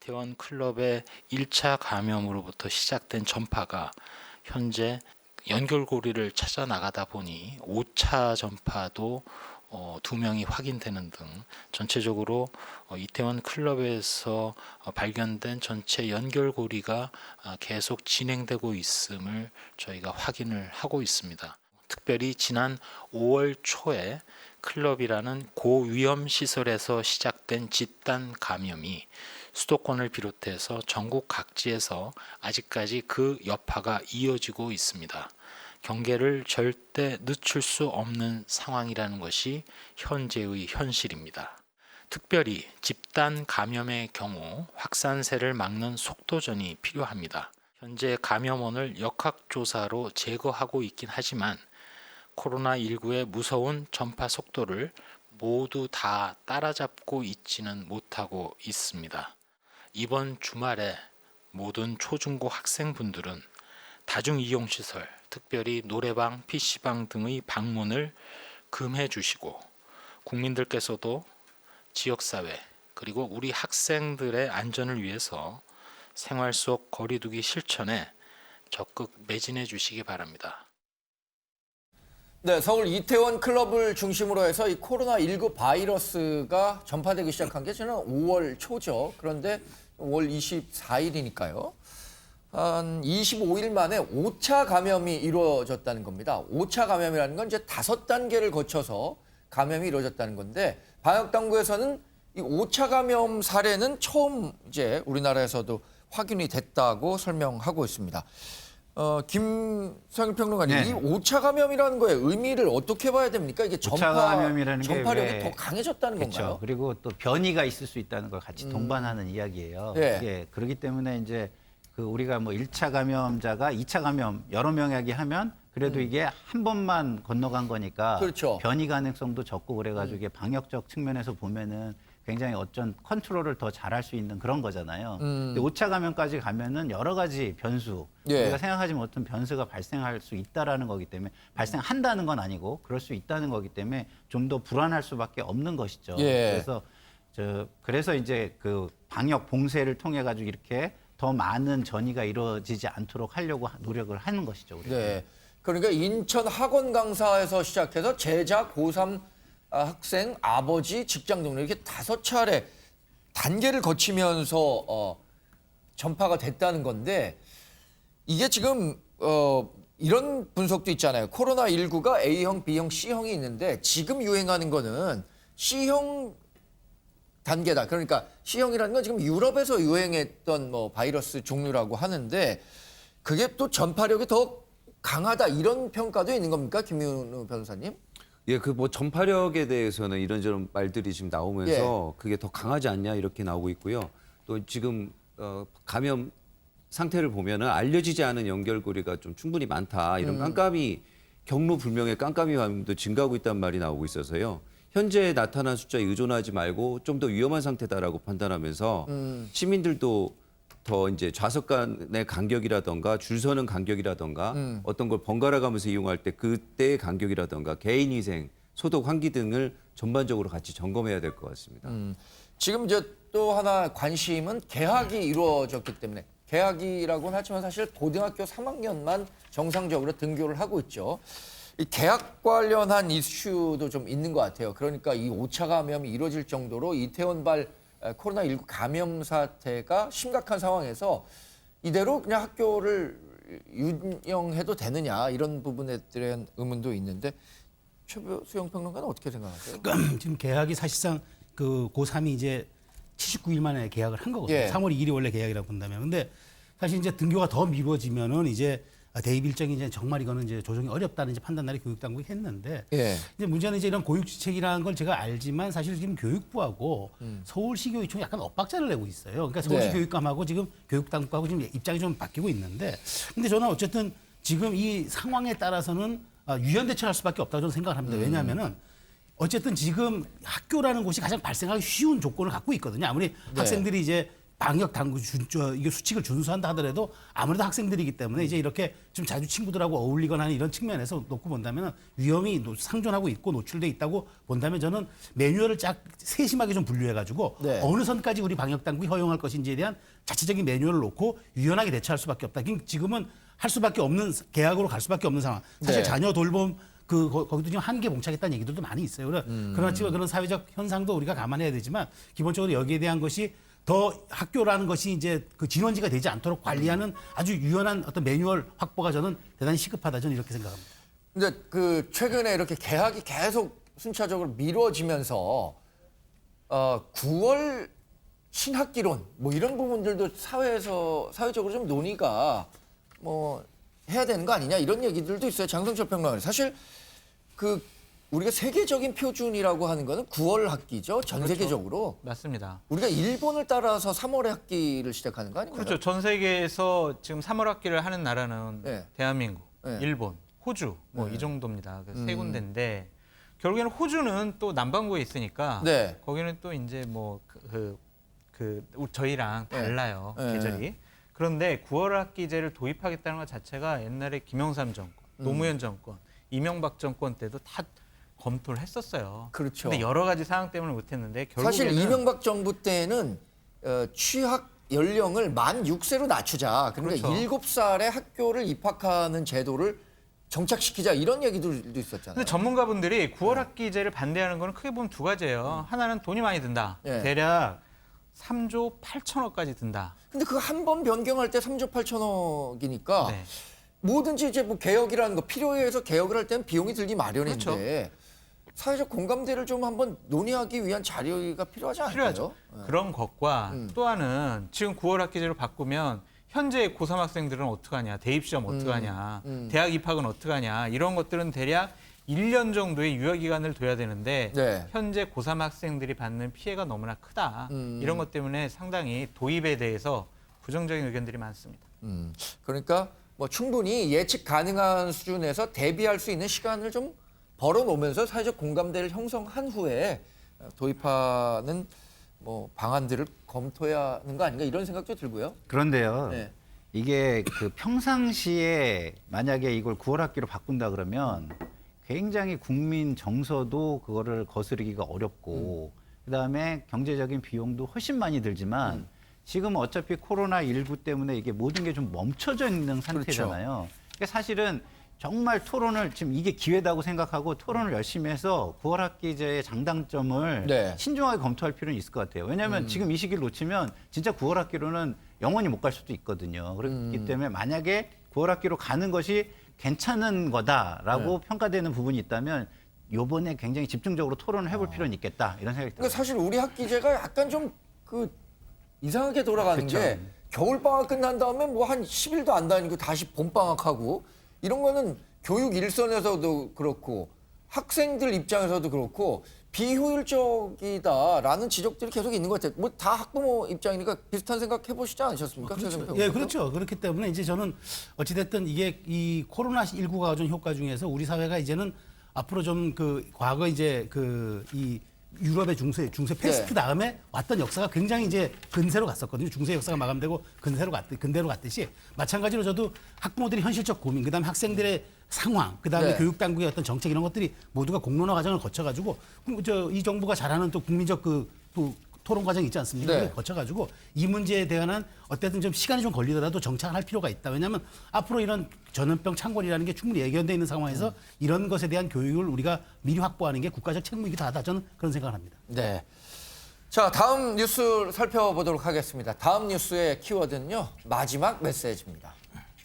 이태원 클럽의 1차 감염으로부터 시작된 전파가 현재 연결고리를 찾아 나가다 보니 5차 전파도 2명이 확인되는 등 전체적으로 이태원 클럽에서 발견된 전체 연결고리가 계속 진행되고 있음을 저희가 확인을 하고 있습니다. 특별히 지난 5월 초에 클럽이라는 고위험 시설에서 시작된 집단 감염이 수도권을 비롯해서 전국 각지에서 아직까지 그 여파가 이어지고 있습니다. 경계를 절대 늦출 수 없는 상황이라는 것이 현재의 현실입니다. 특별히 집단 감염의 경우 확산세를 막는 속도전이 필요합니다. 현재 감염원을 역학조사로 제거하고 있긴 하지만 코로나19의 무서운 전파 속도를 모두 다 따라잡고 있지는 못하고 있습니다. 이번 주말에 모든 초중고 학생분들은 다중이용시설, 특별히 노래방, PC방 등의 방문을 금해 주시고 국민들께서도 지역사회 그리고 우리 학생들의 안전을 위해서 생활 속 거리두기 실천에 적극 매진해 주시기 바랍니다. 네, 서울 이태원 클럽을 중심으로 해서 이 코로나19 바이러스가 전파되기 시작한 게 지난 5월 초죠. 그런데 5월 24일이니까요. 한 25일 만에 5차 감염이 이루어졌다는 겁니다. 5차 감염이라는 건 이제 5단계를 거쳐서 감염이 이루어졌다는 건데 방역당국에서는 이 5차 감염 사례는 처음 이제 우리나라에서도 확인이 됐다고 설명하고 있습니다. 김성일 평론가님, 네. 이 5차 감염이라는 거에 의미를 어떻게 봐야 됩니까? 이게 5차 감염이라는 게 전파력이 왜- 더 강해졌다는 그렇죠. 건가요? 그리고 또 변이가 있을 수 있다는 걸 같이 동반하는 이야기예요. 예. 예. 그렇기 때문에 이제 그 우리가 뭐 1차 감염자가 2차 감염 여러 명에게 하면 그래도 이게 한 번만 건너간 거니까 그렇죠. 변이 가능성도 적고 그래가지고 이게 방역적 측면에서 보면은 굉장히 어쩐 컨트롤을 더 잘할 수 있는 그런 거잖아요. 근데 5차 감염까지 가면은 여러 가지 변수, 예. 우리가 생각하지 못한 변수가 발생할 수 있다라는 거기 때문에 발생한다는 건 아니고 그럴 수 있다는 거기 때문에 좀 더 불안할 수밖에 없는 것이죠. 예. 그래서 이제 그 방역 봉쇄를 통해 가지고 이렇게 더 많은 전이가 이루어지지 않도록 하려고 노력을 하는 것이죠. 우리가. 네. 그러니까 인천 학원 강사에서 시작해서 제자, 고3 학생, 아버지, 직장 동료 이렇게 5차례 단계를 거치면서 전파가 됐다는 건데 이게 지금 이런 분석도 있잖아요. 코로나19가 A형, B형, C형이 있는데 지금 유행하는 거는 C형 단계다. 그러니까 C형이라는 건 지금 유럽에서 유행했던 뭐 바이러스 종류라고 하는데 그게 또 전파력이 더 강하다 이런 평가도 있는 겁니까, 김윤우 변호사님? 예, 그 뭐 전파력에 대해서는 이런저런 말들이 지금 나오면서 그게 더 강하지 않냐 이렇게 나오고 있고요. 또 지금 감염 상태를 보면은 알려지지 않은 연결고리가 좀 충분히 많다. 이런 깜깜이 경로 불명의 깜깜이 감염도 증가하고 있다는 말이 나오고 있어서요. 현재 나타난 숫자에 의존하지 말고 좀 더 위험한 상태다라고 판단하면서 시민들도 더 이제 좌석 간의 간격이라던가 줄 서는 간격이라던가 어떤 걸 번갈아 가면서 이용할 때 그때의 간격이라던가 개인 위생, 소독, 환기 등을 전반적으로 같이 점검해야 될 것 같습니다. 지금 이제 또 하나 관심은 개학이 이루어졌기 때문에 개학이라고는 하지만 사실 고등학교 3학년만 정상적으로 등교를 하고 있죠. 이 개학 관련한 이슈도 좀 있는 것 같아요. 그러니까 이 5차 감염이 이루어질 정도로 이태원발 코로나19 감염 사태가 심각한 상황에서 이대로 그냥 학교를 운영해도 되느냐 이런 부분에 대한 의문도 있는데 최수영 평론가는 어떻게 생각하세요? 지금 개학이 사실상 그 고3이 이제 79일 만에 개학을 한 거거든요. 예. 3월 2일이 원래 개학이라고 본다면. 근데 사실 이제 등교가 더 미뤄지면은 이제 대입 일정이 이제 정말 이거는 이제 조정이 어렵다는 이제 판단날이 교육당국이 했는데 예. 이제 문제는 이제 이런 고육지책이라는 걸 제가 알지만 사실 지금 교육부하고 서울시 교육청이 약간 엇박자를 내고 있어요. 그러니까 서울시 네. 교육감하고 지금 교육당국하고 지금 입장이 좀 바뀌고 있는데 근데 저는 어쨌든 지금 이 상황에 따라서는 유연 대처할 수밖에 없다고 저는 생각을 합니다. 왜냐하면은 어쨌든 지금 학교라는 곳이 가장 발생하기 쉬운 조건을 갖고 있거든요. 아무리 학생들이 이제 방역 당국 이게 수칙을 준수한다 하더라도 아무래도 학생들이기 때문에 이제 이렇게 좀 자주 친구들하고 어울리거나 하는 이런 측면에서 놓고 본다면 위험이 상존하고 있고 노출돼 있다고 본다면 저는 매뉴얼을 세심하게 좀 분류해가지고 네. 어느 선까지 우리 방역 당국이 허용할 것인지에 대한 자체적인 매뉴얼을 놓고 유연하게 대처할 수밖에 없다. 지금은 할 수밖에 없는 계약으로 갈 수밖에 없는 상황. 사실 네. 자녀 돌봄 거기도 지금 한계 봉착했다는 얘기들도 많이 있어요. 그러나 지금 그런 사회적 현상도 우리가 감안해야 되지만 기본적으로 여기에 대한 것이 더 학교라는 것이 이제 그 진원지가 되지 않도록 관리하는 아주 유연한 어떤 매뉴얼 확보가 저는 대단히 시급하다 저는 이렇게 생각합니다. 근데 그 최근에 이렇게 개학이 계속 순차적으로 미뤄지면서 9월 신학기론 뭐 이런 부분들도 사회적으로 좀 논의가 뭐 해야 되는 거 아니냐 이런 얘기들도 있어요. 장성철 평론가. 사실 그 우리가 세계적인 표준이라고 하는 거는 9월 학기죠. 전 세계적으로. 맞습니다. 우리가 일본을 따라서 3월에 학기를 시작하는 거 아닌가요? 그렇죠. 전 세계에서 지금 3월 학기를 하는 나라는 네. 대한민국, 네. 일본, 호주 뭐 이 정도입니다. 그래서 세 군데인데 결국에는 호주는 또 남반구에 있으니까 네. 거기는 또 이제 뭐 저희랑 달라요. 네. 계절이. 그런데 9월 학기제를 도입하겠다는 것 자체가 옛날에 김영삼 정권, 노무현 정권, 이명박 정권 때도 다 검토를 했었어요. 그렇죠. 근데 여러 가지 상황 때문에 못했는데 결국에는 사실 이명박 정부 때는 취학 연령을 만 6세로 낮추자. 그러니까 그렇죠. 7살에 학교를 입학하는 제도를 정착시키자 이런 얘기들도 있었잖아요. 근데 전문가분들이 9월 학기제를 반대하는 거는 크게 보면 두 가지예요. 하나는 돈이 많이 든다. 네. 대략 3조 8천억까지 든다. 근데 그 한 번 변경할 때 3조 8천억이니까 네. 뭐든지 이제 뭐 개혁이라는 거 필요에 의해서 개혁을 할 때는 비용이 들기 마련인데 그렇죠. 사회적 공감대를 좀 한번 논의하기 위한 자료가 필요하지 않을까요? 필요하죠. 그런 것과 또 하나는 지금 9월 학기제로 바꾸면 현재 고3 학생들은 어떡하냐, 대입시험 어떡하냐, 대학 입학은 어떡하냐 이런 것들은 대략 1년 정도의 유예 기간을 둬야 되는데 네. 현재 고3 학생들이 받는 피해가 너무나 크다. 이런 것 때문에 상당히 도입에 대해서 부정적인 의견들이 많습니다. 그러니까 뭐 충분히 예측 가능한 수준에서 대비할 수 있는 시간을 좀 벌어놓으면서 사회적 공감대를 형성한 후에 도입하는 뭐 방안들을 검토해야 하는 거 아닌가 이런 생각도 들고요. 그런데요. 네. 이게 그 평상시에 만약에 이걸 9월 학기로 바꾼다 그러면 굉장히 국민 정서도 그거를 거스르기가 어렵고 그다음에 경제적인 비용도 훨씬 많이 들지만 지금 어차피 코로나19 때문에 이게 모든 게 좀 멈춰져 있는 상태잖아요. 그러니까 사실은 정말 토론을 지금 이게 기회다고 생각하고 토론을 열심히 해서 9월 학기제의 장단점을 네. 신중하게 검토할 필요는 있을 것 같아요. 왜냐하면 지금 이 시기를 놓치면 진짜 9월 학기로는 영원히 못 갈 수도 있거든요. 그렇기 때문에 만약에 9월 학기로 가는 것이 괜찮은 거다라고 평가되는 부분이 있다면 요번에 굉장히 집중적으로 토론을 해볼 필요는 있겠다 이런 생각이 들어요. 그러니까 사실 우리 학기제가 약간 좀 그 이상하게 돌아가는 그쵸. 게 겨울방학 끝난 다음에 뭐 한 10일도 안 다니고 다시 봄방학하고 이런 거는 교육 일선에서도 그렇고 학생들 입장에서도 그렇고 비효율적이다라는 지적들이 계속 있는 것 같아요. 뭐 다 학부모 입장이니까 비슷한 생각 해보시지 않으셨습니까? 예, 그렇죠. 그렇기 때문에 이제 저는 어찌됐든 이게 이 코로나19가 가져온 효과 중에서 우리 사회가 이제는 앞으로 좀 그 과거 이제 이 유럽의 중세 패스트 네. 다음에 왔던 역사가 굉장히 이제 근세로 갔었거든요. 중세 역사가 마감되고 근대로 갔듯이 마찬가지로 저도 학부모들이 현실적 고민, 그다음에 학생들의 상황, 그다음에 네. 교육 당국의 어떤 정책 이런 것들이 모두가 공론화 과정을 거쳐가지고 이 정부가 잘하는 또 국민적 또 토론 과정이 있지 않습니까? 네. 그걸 거쳐가지고 이 문제에 대한 어쨌든 좀 시간이 좀 걸리더라도 정착을 할 필요가 있다. 왜냐하면 앞으로 이런 전염병 창궐이라는 게 충분히 예견돼 있는 상황에서 이런 것에 대한 교육을 우리가 미리 확보하는 게 국가적 책무이기도 하다. 저는 그런 생각을 합니다. 네. 자, 다음 뉴스 살펴보도록 하겠습니다. 다음 뉴스의 키워드는요. 마지막 메시지입니다.